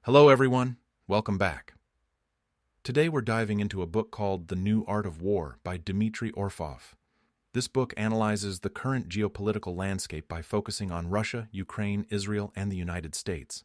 Hello everyone, welcome back. Today we're diving into a book called The New Art of War by Dmitry Orfov. This book analyzes the current geopolitical landscape by focusing on Russia, Ukraine, Israel, and the United States.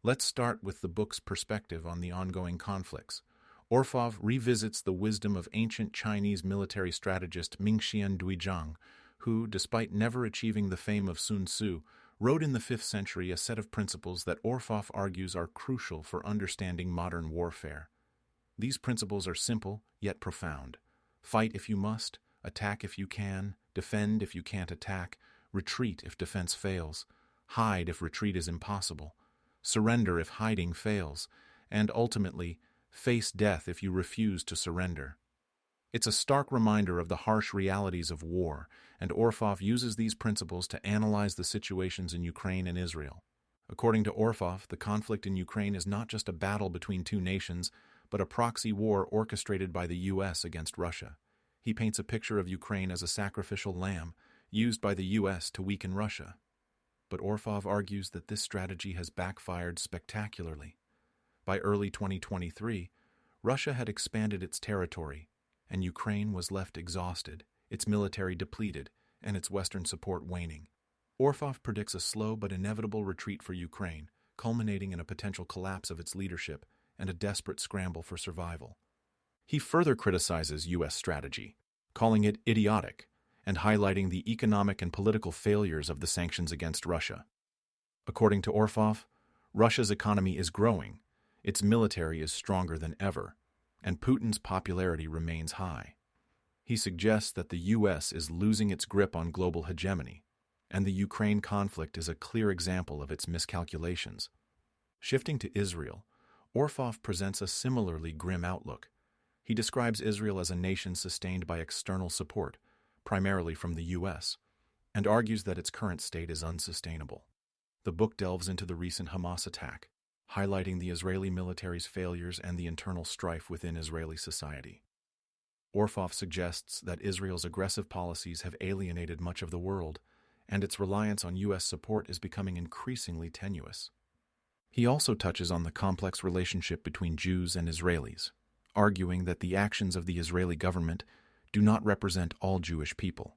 Let's start with the book's perspective on the ongoing conflicts. Orfov revisits the wisdom of ancient Chinese military strategist Mingxian Duizhang, who, despite never achieving the fame of Sun Tzu, wrote in the 5th century a set of principles that Orfov argues are crucial for understanding modern warfare. These principles are simple, yet profound. Fight if you must, attack if you can, defend if you can't attack, retreat if defense fails, hide if retreat is impossible, surrender if hiding fails, and ultimately, face death if you refuse to surrender. It's a stark reminder of the harsh realities of war, and Orfov uses these principles to analyze the situations in Ukraine and Israel. According to Orfov, the conflict in Ukraine is not just a battle between two nations, but a proxy war orchestrated by the U.S. against Russia. He paints a picture of Ukraine as a sacrificial lamb, used by the U.S. to weaken Russia. But Orfov argues that this strategy has backfired spectacularly. By early 2023, Russia had expanded its territory, and Ukraine was left exhausted, its military depleted, and its Western support waning. Orfov predicts a slow but inevitable retreat for Ukraine, culminating in a potential collapse of its leadership and a desperate scramble for survival. He further criticizes U.S. strategy, calling it idiotic, and highlighting the economic and political failures of the sanctions against Russia. According to Orfov, Russia's economy is growing, its military is stronger than ever, and Putin's popularity remains high. He suggests that the U.S. is losing its grip on global hegemony, and the Ukraine conflict is a clear example of its miscalculations. Shifting to Israel, Orfov presents a similarly grim outlook. He describes Israel as a nation sustained by external support, primarily from the U.S., and argues that its current state is unsustainable. The book delves into the recent Hamas attack, highlighting the Israeli military's failures and the internal strife within Israeli society. Orfov suggests that Israel's aggressive policies have alienated much of the world, and its reliance on U.S. support is becoming increasingly tenuous. He also touches on the complex relationship between Jews and Israelis, arguing that the actions of the Israeli government do not represent all Jewish people.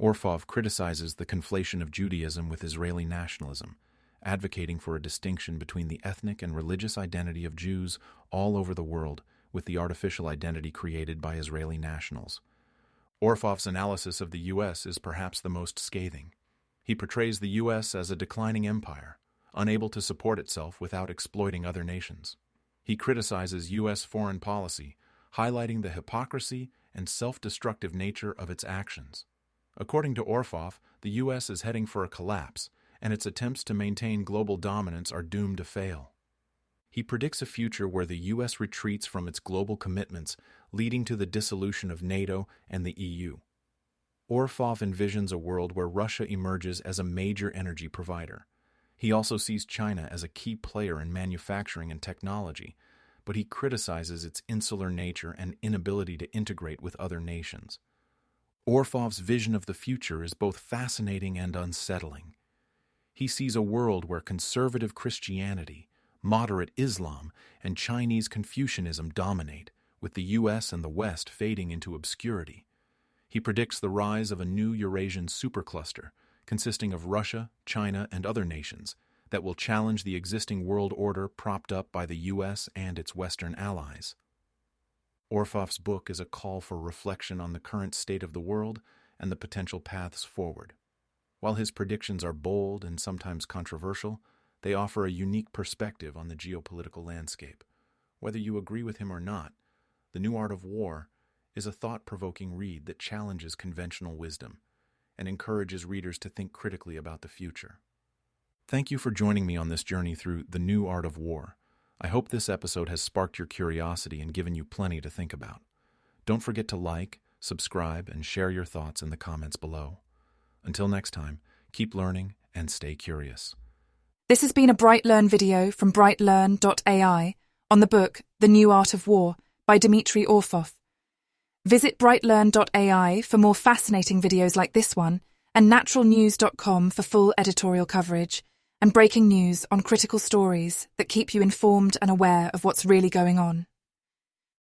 Orfov criticizes the conflation of Judaism with Israeli nationalism, advocating for a distinction between the ethnic and religious identity of Jews all over the world with the artificial identity created by Israeli nationals. Orfov's analysis of the U.S. is perhaps the most scathing. He portrays the U.S. as a declining empire, unable to support itself without exploiting other nations. He criticizes U.S. foreign policy, highlighting the hypocrisy and self-destructive nature of its actions. According to Orfov, the U.S. is heading for a collapse, and its attempts to maintain global dominance are doomed to fail. He predicts a future where the U.S. retreats from its global commitments, leading to the dissolution of NATO and the EU. Orfov envisions a world where Russia emerges as a major energy provider. He also sees China as a key player in manufacturing and technology, but he criticizes its insular nature and inability to integrate with other nations. Orfov's vision of the future is both fascinating and unsettling. He sees a world where conservative Christianity, moderate Islam, and Chinese Confucianism dominate, with the U.S. and the West fading into obscurity. He predicts the rise of a new Eurasian supercluster, consisting of Russia, China, and other nations, that will challenge the existing world order propped up by the U.S. and its Western allies. Orfov's book is a call for reflection on the current state of the world and the potential paths forward. While his predictions are bold and sometimes controversial, they offer a unique perspective on the geopolitical landscape. Whether you agree with him or not, The New Art of War is a thought-provoking read that challenges conventional wisdom and encourages readers to think critically about the future. Thank you for joining me on this journey through The New Art of War. I hope this episode has sparked your curiosity and given you plenty to think about. Don't forget to like, subscribe, and share your thoughts in the comments below. Until next time, keep learning and stay curious. This has been a BrightLearn video from BrightLearn.ai on the book The New Art of War by Dmitry Orfov. Visit BrightLearn.ai for more fascinating videos like this one and naturalnews.com for full editorial coverage. and breaking news on critical stories that keep you informed and aware of what's really going on.